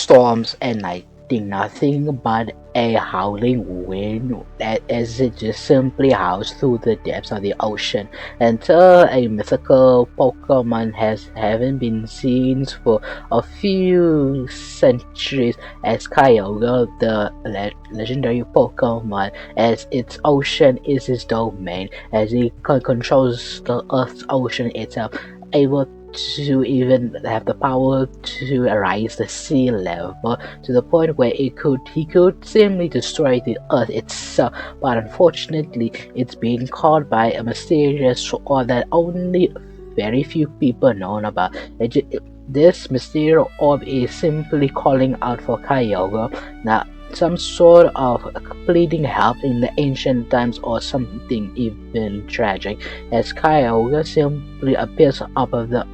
storms and lightning, nothing but a howling wind as it just simply howls through the depths of the ocean until a mythical Pokemon haven't been seen for a few centuries as Kyogre, the legendary Pokemon, as its ocean is his domain, as he controls the Earth's ocean itself, able to even have the power to rise the sea level to the point where he could simply destroy the earth itself, but unfortunately it's being caught by a mysterious sword that only very few people know about. This mysterious orb is simply calling out for Kyogre. Now, some sort of pleading help in the ancient times or something even tragic, as Kyogre simply appears up of the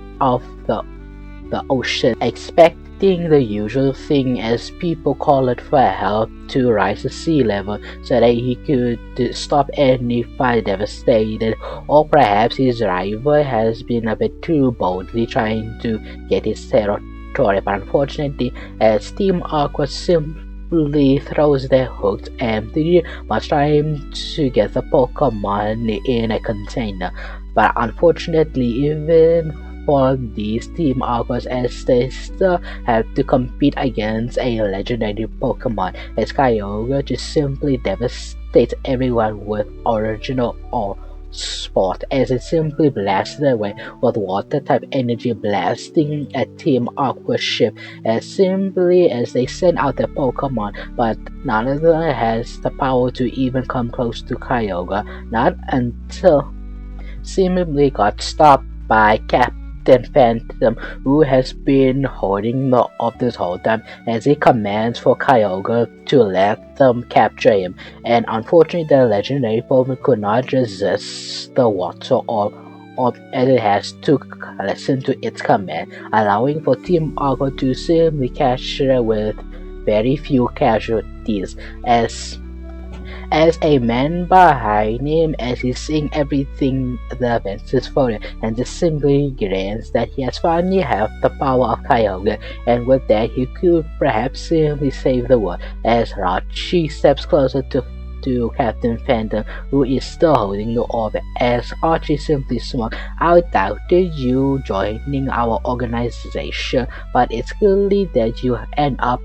ocean, expecting the usual thing as people call it for help to rise the sea level so that he could stop any fire devastated, or perhaps his rival has been a bit too boldly trying to get his territory, but unfortunately as Team Aqua simply throws their hooks empty while trying to get the Pokemon in a container. But unfortunately, even for these Team Aquas, as they still have to compete against a legendary Pokemon, as Kyogre just simply devastates everyone with original or sport as it simply blasts away with water type energy, blasting a Team Aqua ship as simply as they send out their Pokemon, but none of them has the power to even come close to Kyogre, not until seemingly got stopped by Captain Phantom, who has been holding the orb this whole time, as he commands for Kyogre to let them capture him. And unfortunately, the legendary Pokemon could not resist the water orb, as it has to listen to its command, allowing for Team Aqua to simply capture it with very few casualties, as a man behind him, as he's seeing everything the events is for him, and just simply grins that he has finally have the power of Kyogre, and with that he could perhaps simply save the world, as Rachi steps closer to Captain Phantom, who is still holding the orb, as Archie simply smiled. I doubted you joining our organization, but it's clearly that you end up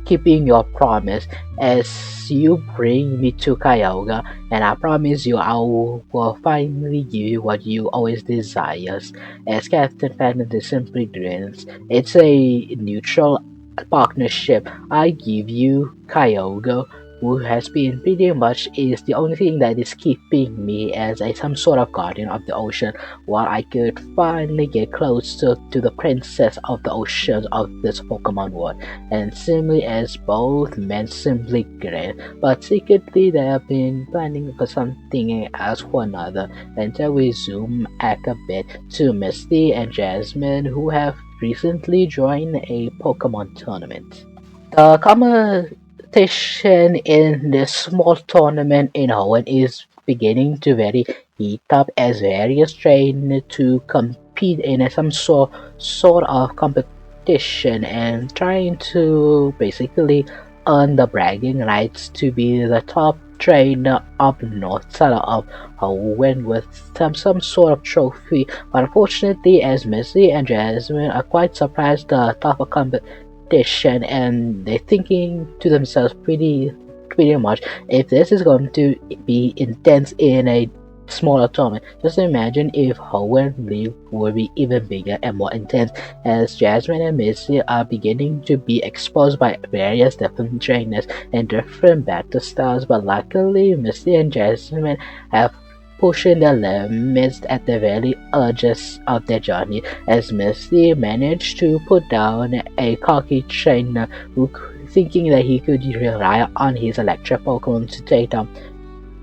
keeping your promise, as you bring me to Kyogre, and I promise you I will finally give you what you always desires. As Captain Phantom simply grins, it's a neutral partnership. I give you Kyogre, who has been pretty much is the only thing that is keeping me as some sort of guardian of the ocean, while I could finally get closer to the princess of the oceans of this Pokemon world. And similarly as both men simply grin, but secretly they have been planning for something else for another, until we zoom back a bit to Misty and Jasmine, who have recently joined a Pokemon tournament. The competition in this small tournament in Hoenn is beginning to very heat up, as various train to compete in some sort of competition and trying to basically earn the bragging rights to be the top trainer up north side of Hoenn with some sort of trophy. But unfortunately, as Misty and Jasmine are quite surprised the top of competition, and they're thinking to themselves pretty much, if this is going to be intense in a smaller tournament, just imagine if Hoenn League would be even bigger and more intense, as Jasmine and Misty are beginning to be exposed by various different trainers and different battle styles, but luckily Misty and Jasmine have pushing the limits at the very edges of their journey, as Misty managed to put down a cocky trainer who thinking that he could rely on his electric Pokemon to take down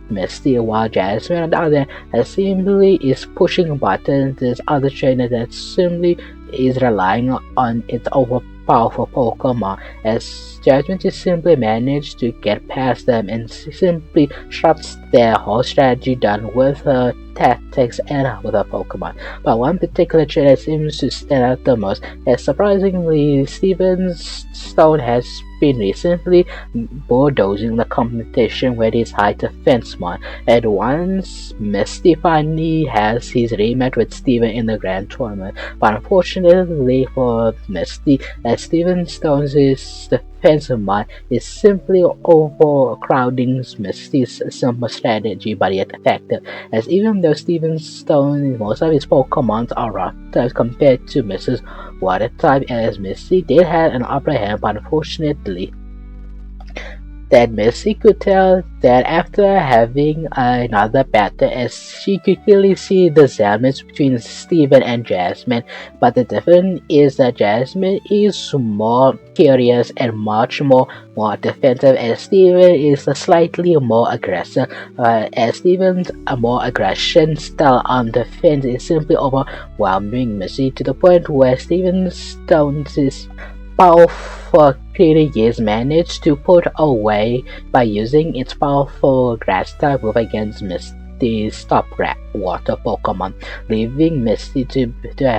Misty, while Jasmine on the other hand simply is pushing buttons. This other trainer that simply is relying on its powerful Pokemon, as Jasmine just simply managed to get past them and simply shuts their whole strategy down with her tactics and with her Pokemon. But one particular trait that seems to stand out the most is surprisingly Steven's Stone has been recently bulldozing the competition with his high defense mod, and once Misty finally has his rematch with Steven in the Grand Tournament. But unfortunately for Misty, as Steven Stone's defense mod is simply overcrowding Misty's simple strategy, but yet effective, as even though Steven Stone, most of his Pokemons are rock types compared to Mrs. Water type, as Misty did have an upper hand, but unfortunately that Misty could tell that after having another battle, as she could clearly see the resemblance between Steven and Jasmine, but the difference is that Jasmine is more curious and much more defensive, and Steven is slightly more aggressive. As Steven's more aggression style on defense is simply overwhelming Misty to the point where Steven Stone's powerful creature is managed to put away by using its powerful grass type move against Misty's stop water Pokemon, leaving Misty to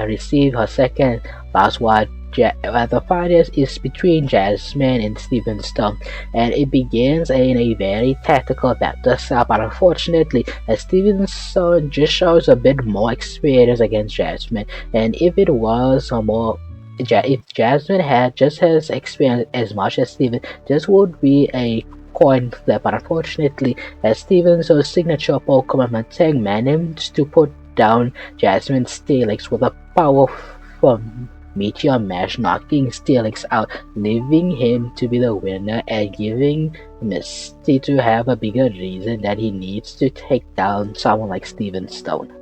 receive her second last one. The fight is between Jasmine and Steven Stone, and it begins in a very tactical battle style, but unfortunately, as Steven Stone just shows a bit more experience against Jasmine, and if it was a more if Jasmine had just as experience as much as Steven, this would be a coin flip, but unfortunately, as Steven's signature Pokemon Tang managed to put down Jasmine's Steelix with a powerful Meteor Mash, knocking Steelix out, leaving him to be the winner and giving Misty to have a bigger reason that he needs to take down someone like Steven Stone.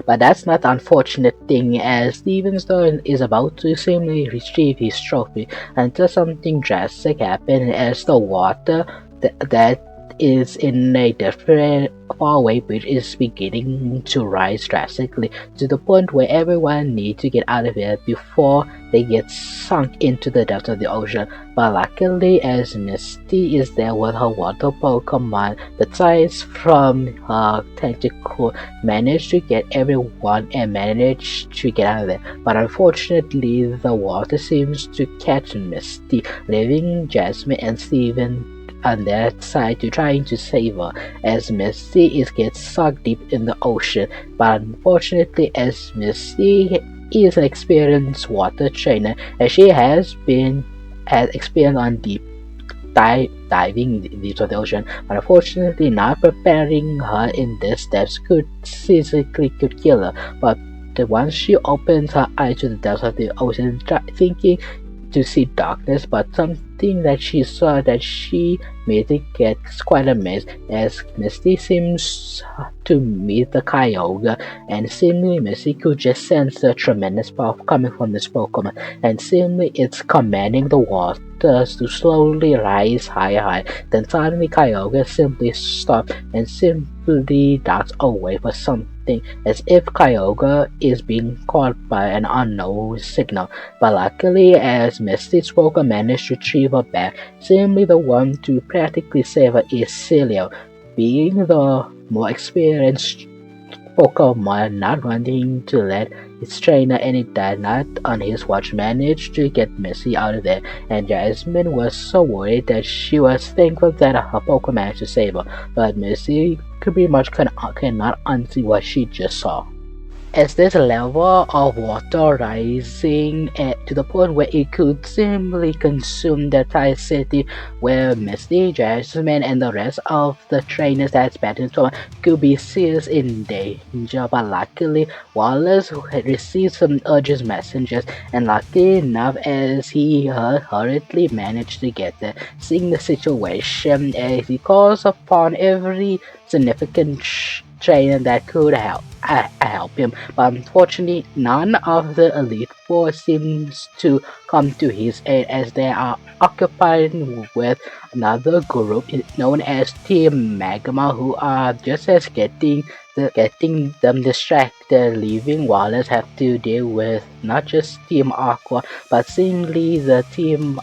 But that's not the unfortunate thing, as Stone is about to seemingly retrieve his trophy until something drastic happens, as the water that is in a different faraway bridge is beginning to rise drastically to the point where everyone needs to get out of here before they get sunk into the depths of the ocean. But luckily, as Misty is there with her water Pokemon, the tides from her tentacle manage to get everyone and manage to get out of there. But unfortunately, the water seems to catch Misty, leaving Jasmine and Steven on their side to trying to save her, as Misty gets sucked deep in the ocean. But unfortunately, as Misty is an experienced water trainer, as she has experience on diving deep of the ocean, but unfortunately not preparing her in this steps could kill her. But once she opens her eyes to the depths of the ocean, thinking to see darkness, but something that she saw that she immediately gets quite amazed, as Misty seems to meet the Kyogre, and seemingly Misty could just sense the tremendous power coming from this Pokemon, and seemingly it's commanding the waters to slowly rise higher. Then suddenly Kyogre simply stops and simply darts away for something, as if Kyogre is being caught by an unknown signal. But luckily, as Misty's Pokemon managed to retrieve her back, seemingly the one to practically save her is Celio, being the more experienced Pokemon, not wanting to let its trainer and it died not on his watch, managed to get Misty out of there, and Jasmine was so worried that she was thankful that her Pokemon managed to save her, but Misty pretty much cannot unsee what she just saw. As this level of water rising to the point where it could simply consume the entire city, where Misty, Jasmine, and the rest of the trainers that's battling could be serious in danger. But luckily, Wallace had received some urgent messages, and lucky enough, as he hurriedly managed to get there, seeing the situation, as he calls upon every significant trainer that could help him, but unfortunately none of the Elite Four seems to come to his aid as they are occupied with another group known as Team Magma, who are just as getting them distracted, leaving Wallace have to deal with not just Team Aqua, but seemingly the Team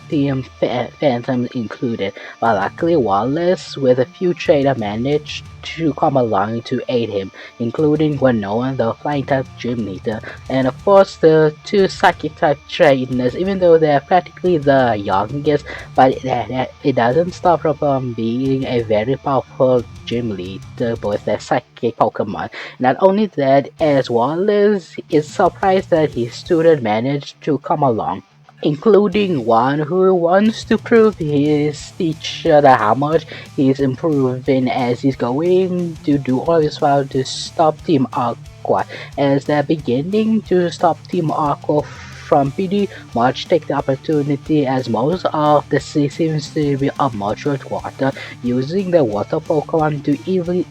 Phantom included. But luckily, Wallace, with a few trainers, managed to come along to aid him, including Winona, the flying type gym leader, and of course the two psychic type trainers. Even though they're practically the youngest, but it doesn't stop from being a very powerful gym leader with their psychic Pokemon. Not only that, as Wallace is surprised that his student managed to come along, including one who wants to prove his teacher that how much he's improving, as he's going to do all his while to stop Team Aqua, as they're beginning to stop Team Aqua from pretty much take the opportunity, as most of the sea seems to be submerged with water, using the water Pokemon to easily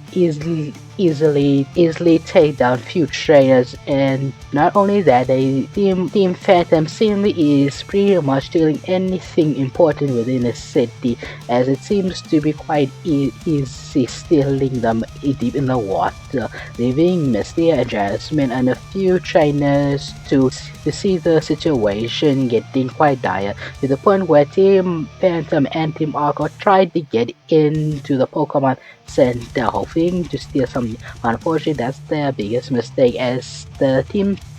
take down few trainers. And not only that, Team Phantom seemingly is pretty much stealing anything important within the city, as it seems to be quite easy stealing them deep in the water, leaving Misty and Jasmine and a few trainers to see the situation getting quite dire, to the point where Team Phantom and Team Aqua tried to get into the Pokemon Center hoping to steal something. Unfortunately, that's their biggest mistake, as the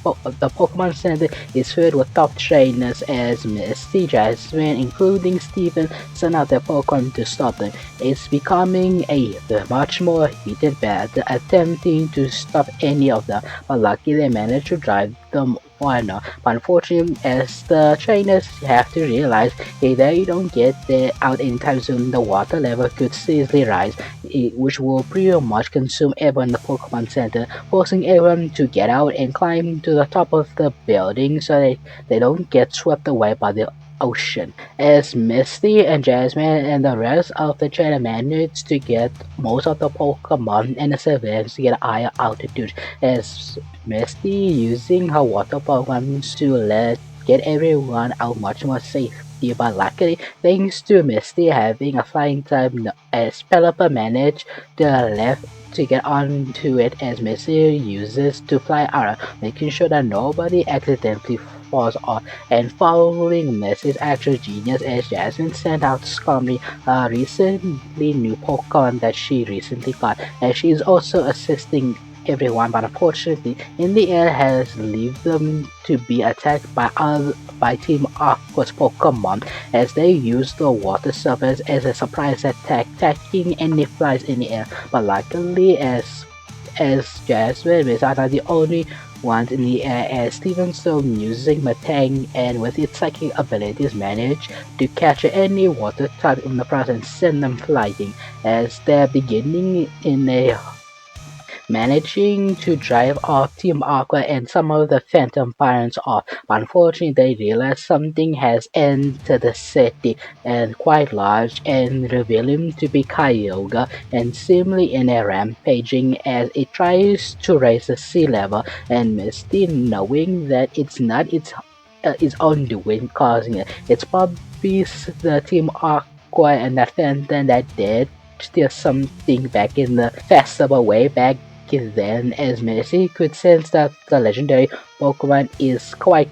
Pokemon Center is filled with top trainers, as Misty, Jasmine, including Steven, send out their Pokemon to stop them. It's becoming a much more heated battle, attempting to stop any of them, but luckily they managed to drive them on. But unfortunately, as the trainers have to realize if they don't get there out anytime soon, the water level could seriously rise, which will pretty much consume everyone in the Pokemon Center, forcing everyone to get out and climb to the top of the building so they don't get swept away by the ocean. As Misty and Jasmine and the rest of the trainer managed to get most of the Pokemon and the civilians to get higher altitude, as Misty using her water Pokemon to get everyone out much more safety. But luckily, thanks to Misty having a flying type, as Pelipper managed to left to get onto it, as Misty uses to fly around, making sure that nobody accidentally falls off. And following Misty's actual genius, as Jasmine sent out Scummy, a recently new Pokemon that she recently got, and she's also assisting everyone, but unfortunately in the end has left them to be attacked by Team Aqua's Pokemon, as they use the water surface as a surprise attack, attacking any flies in the air. But luckily, as Jasmine is not the only ones in the air, as Stevenson using Matang and with its psychic abilities managed to catch any water type in the process and send them flying, as they're beginning in a managing to drive off Team Aqua and some of the Phantom Pirates off. But unfortunately, they realize something has entered the city, and quite large, and reveal him to be Kyogre, and seemingly in a rampaging as it tries to raise the sea level, and Misty, knowing that it's not its own doing causing it, it's probably the Team Aqua and that Phantom that did steal something back in the festival way back then, as Misty could sense that the legendary Pokemon is quite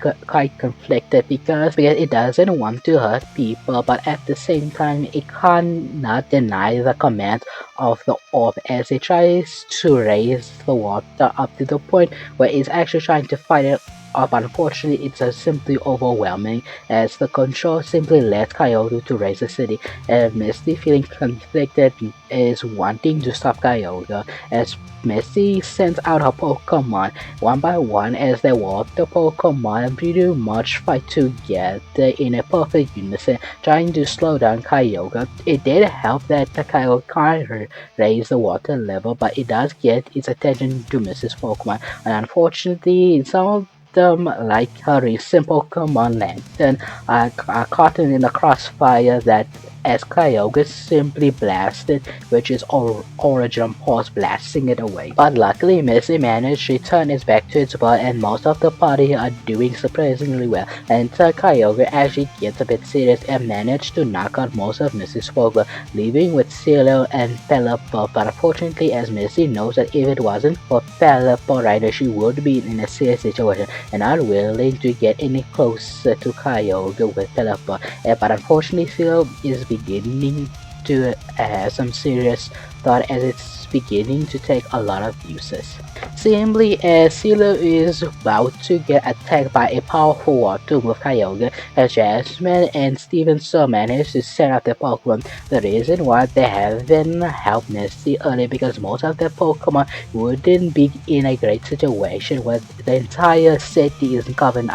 conflicted because it doesn't want to hurt people, but at the same time it cannot deny the command of the orb, as it tries to raise the water up to the point where it's actually trying to fight it up. Unfortunately, it's simply overwhelming, as the control simply lets Kyogre to raise the city, and Misty, feeling conflicted, is wanting to stop Kyogre, as Misty sends out her Pokemon one by one, as they walk the Pokemon pretty much fight together in a perfect unison, trying to slow down Kyogre. It did help that the Kyogre can't raise the water level, but it does get its attention to Mrs. Pokemon, and unfortunately, some of them, like her recent Pokemon Lantern, are caught in the crossfire that as Kyogre simply blasted, which is Origin Pulse blasting it away. But luckily Misty managed to turn it back to its butt, and most of the party are doing surprisingly well until Kyogre actually gets a bit serious and managed to knock out most of Misty's Pokemon, leaving with Silo and Pelipper. But unfortunately, as Misty knows that if it wasn't for Pelipper right now, she would be in a serious situation and not willing to get any closer to Kyogre with Pelipper. But unfortunately, Silo is beginning to have some serious thought as it's beginning to take a lot of uses. Simply as Silo is about to get attacked by a powerful water with Kyogre, as Jasmine and Stevenson manage to set up their Pokemon. The reason why they haven't helped Misty early because most of their Pokemon wouldn't be in a great situation where the entire city is covered in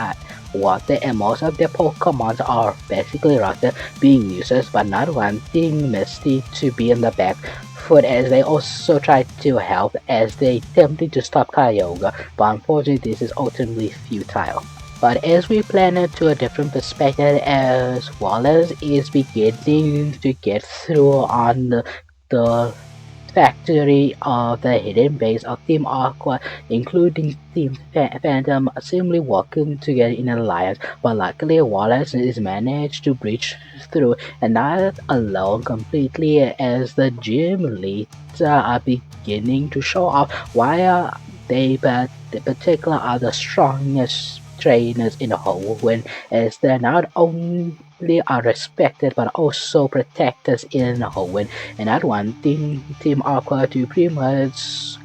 water and most of their Pokemon are basically rotted, being useless but not wanting Misty to be in the back foot as they also try to help as they attempted to stop Kyogre, but unfortunately this is ultimately futile. But as we plan it to a different perspective, as Wallace is beginning to get through on the factory of the hidden base of Team Aqua, including Team Phantom, simply working together in an alliance, but luckily Wallace is managed to breach through, and not alone completely as the gym leaders are beginning to show off why they particular are the strongest trainers in the whole world, as they're not only are respected but also protectors in the whole world, and not wanting Team Aqua to pretty much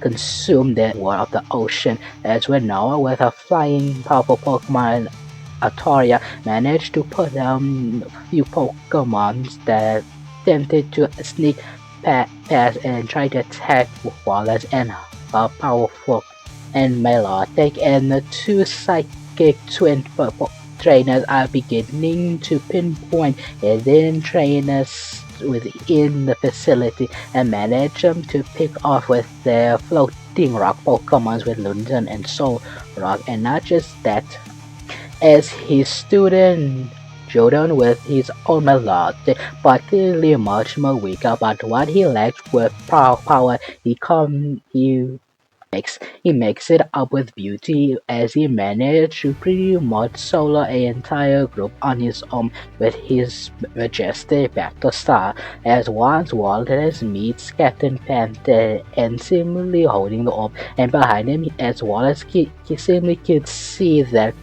consume the world of the ocean, as when Noah with a flying powerful Pokemon Artoria managed to put down a few Pokemon that attempted to sneak past and try to attack Wallace and her powerful and melodic, and the two psychic twin trainers are beginning to pinpoint hidden trainers within the facility and manage them to pick off with their floating rock Pokemons with Lundon and Soul Rock. And not just that, as his student Jordan with his own melodic, but clearly much more weaker, but what he lacks with power, he makes it up with beauty as he managed to pretty much solo an entire group on his own with his majestic battle style, as once Wallace meets Captain Panther and seemingly holding the orb, and behind him as Wallace simply could see that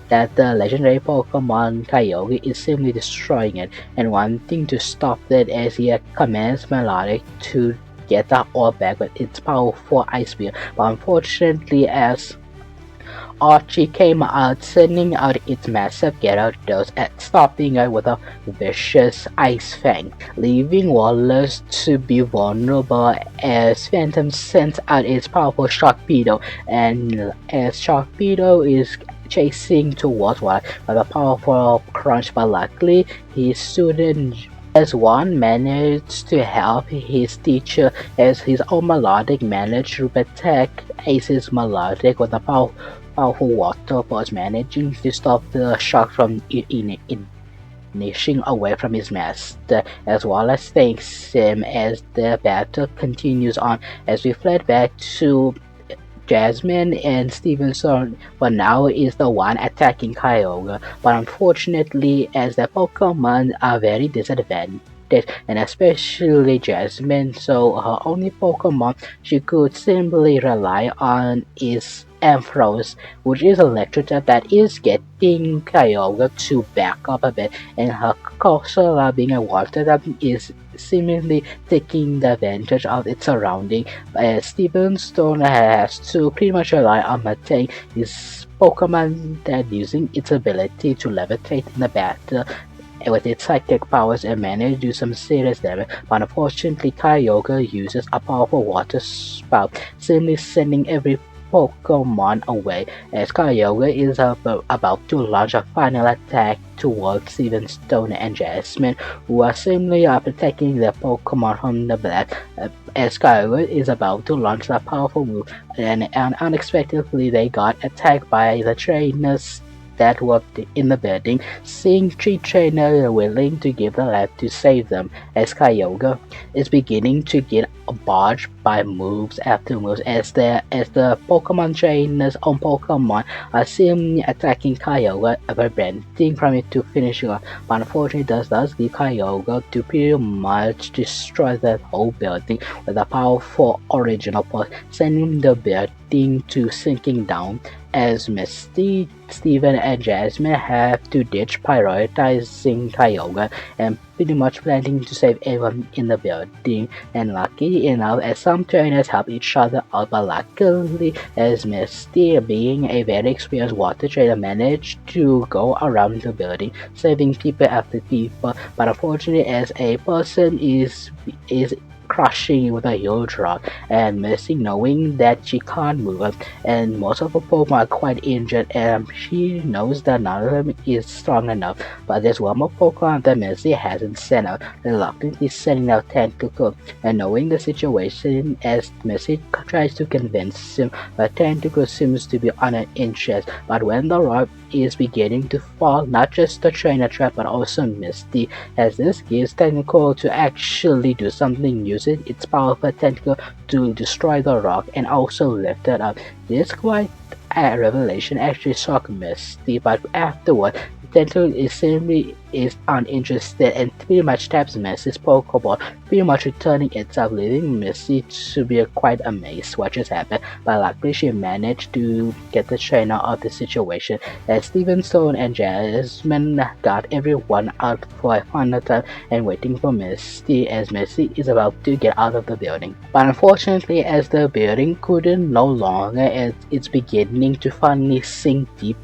the legendary Pokemon Kyogre is simply destroying it and wanting to stop it as he commands Melodic to get the orb back with its powerful ice beam, but unfortunately as Archie came out sending out its massive Gyarados at stopping it with a vicious Ice Fang, leaving Wallace to be vulnerable as Phantom sends out its powerful Sharpedo, and as Sharpedo is chasing towards Wallace with a powerful crunch, but luckily his student as one managed to help his teacher as his own melodic managed to protect Ace's melodic with a powerful water force, managing to stop the shark from inching away from his master, as well as thanks him as the battle continues on as we fled back to Jasmine and Stevenson, but now is the one attacking Kyogre, but unfortunately as the Pokemon are very disadvantaged, and especially Jasmine, so her only Pokemon she could simply rely on is Ampharos, which is a electric type that is getting Kyogre to back up a bit, and her Corsola being a water type is seemingly taking the advantage of its surrounding, as Stevenson has to pretty much rely on Matei, his Pokemon that using its ability to levitate in the battle with its psychic powers and manage to do some serious damage, but unfortunately Kyogre uses a powerful water spout, simply sending every Pokemon away as Kyogre is about to launch a final attack towards Stevenson and Jasmine, who are simply protecting their Pokemon from the blast, as Kyogre is about to launch a powerful move, and unexpectedly they got attacked by the trainers that were in the building, seeing three trainers willing to give their life to save them, as Kyogre is beginning to get barged by moves after moves as the Pokemon trainers on Pokemon are seemingly attacking Kyogre, preventing from it to finish off. But unfortunately, this does leave Kyogre to pretty much destroy that whole building with a powerful original pulse, sending the building to sinking down as Misty, Steven, and Jasmine have to ditch prioritizing Kyogre and pretty much planning to save everyone in the building. And lucky enough, as some trainers help each other out, but luckily, as Misty, being a very experienced water trainer, managed to go around the building, saving people after people. But unfortunately, as a person is crushing with a huge rock, and Misty, knowing that she can't move up, and most of her Pokemon are quite injured, and she knows that none of them is strong enough. But there's one more Pokemon that Misty hasn't sent out, reluctantly sending out Tentacle, and knowing the situation as Misty tries to convince him, but Tentacle seems to be uninterested. But when the rock is beginning to fall, not just the trainer trap but also Misty, as this gives Tentacle to actually do something, using its powerful tentacle to destroy the rock and also lift it up. This quite a revelation actually shocked Misty, but afterward, Tentacle is simply uninterested and pretty much taps Misty's Pokeball, pretty much returning itself, leaving Misty to be quite amazed what just happened. But luckily, she managed to get the trainer of the situation, as Stevenson and Jasmine got everyone out for a final time and waiting for Misty, as Misty is about to get out of the building. But unfortunately, as the building couldn't no longer, as it's beginning to finally sink deep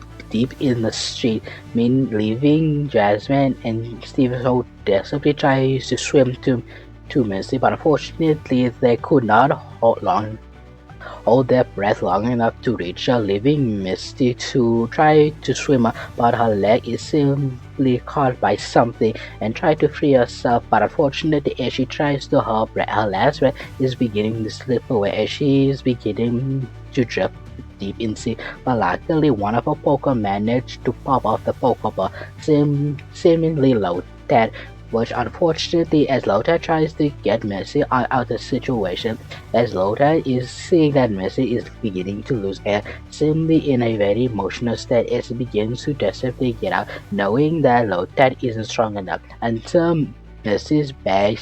in the street, leaving Jasmine and Steven so desperately tries to swim to Misty, but unfortunately they could not hold their breath long enough to reach her, leaving Misty to try to swim, but her leg is simply caught by something and try to free herself. But unfortunately, as she tries to her last breath is beginning to slip away as she is beginning to drift deep in sea. But luckily, one of her Pokemon managed to pop off the Pokeball, seemingly loaded, which unfortunately, as Lota tries to get Misty out of the situation, as Lota is seeing that Misty is beginning to lose air, seemingly in a very emotional state, as it begins to desperately get out, knowing that Lota isn't strong enough, until Misty's bag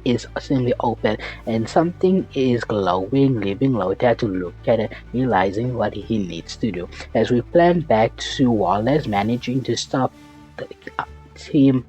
is simply open and something is glowing, leaving Lota to look at it, realizing what he needs to do. As we plan back to Wallace managing to stop the Team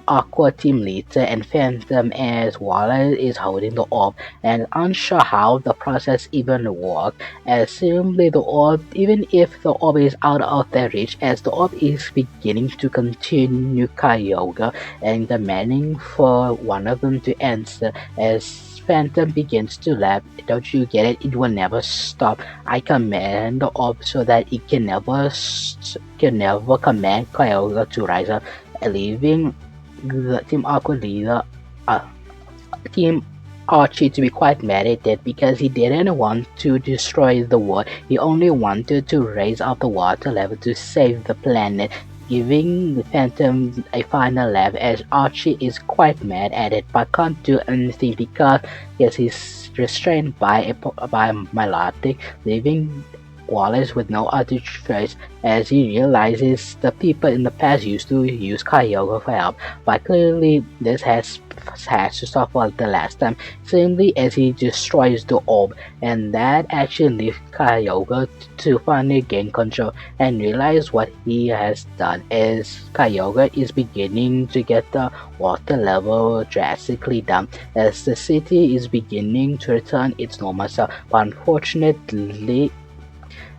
Aqua, Team Leader, and Phantom, as Wallace is holding the orb and unsure how the process even works, as simply the orb, even if the orb is out of their reach, as the orb is beginning to continue Kyogre and demanding for one of them to answer, as Phantom begins to laugh. Don't you get it? It will never stop. I command the orb so that it can never command Kyogre to rise up, leaving the Team Aqua leader, Team Archie, to be quite mad at that because he didn't want to destroy the world. He only wanted to raise up the water level to save the planet, giving the Phantom a final laugh, as Archie is quite mad at it but can't do anything because yes, he's restrained by Milotic, leaving Wallace with no other choice, as he realizes the people in the past used to use Kyogre for help, but clearly this has to stop for the last time, simply as he destroys the orb, and that actually leaves Kyogre to finally gain control and realize what he has done, as Kyogre is beginning to get the water level drastically down, as the city is beginning to return its normal self, but unfortunately,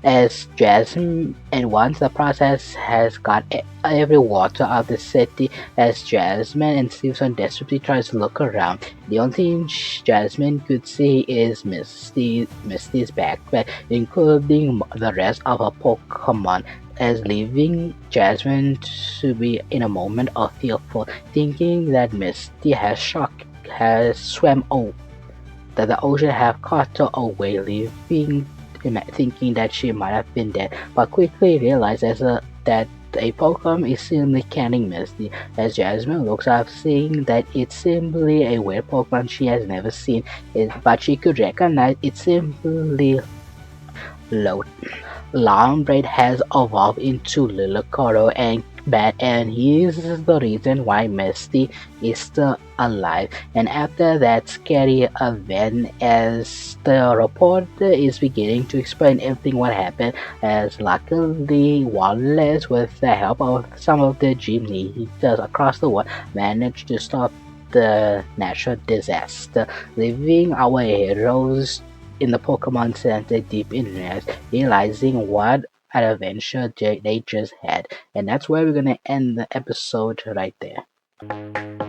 as Jasmine, and once the process has got every water out of the city, as Jasmine and Stevenson desperately tries to look around, the only thing Jasmine could see is Misty's backpack, including the rest of her Pokemon, as leaving Jasmine to be in a moment of fearful, thinking that Misty has swam that the ocean have caught her away, leaving thinking that she might have been dead, but quickly realizes that a Pokemon is simply canning Misty. As Jasmine looks up, seeing that it's simply a weird Pokemon she has never seen, but she could recognize it's simply low. Longbraid has evolved into Lillicoro and Bat, and he's the reason why Misty is still alive. And after that scary event, as the reporter is beginning to explain everything what happened, as luckily Wallace, with the help of some of the gym leaders across the world, managed to stop the natural disaster, leaving our heroes in the Pokemon Center deep in rest, realizing what an adventure they just had. And that's where we're gonna end the episode right there.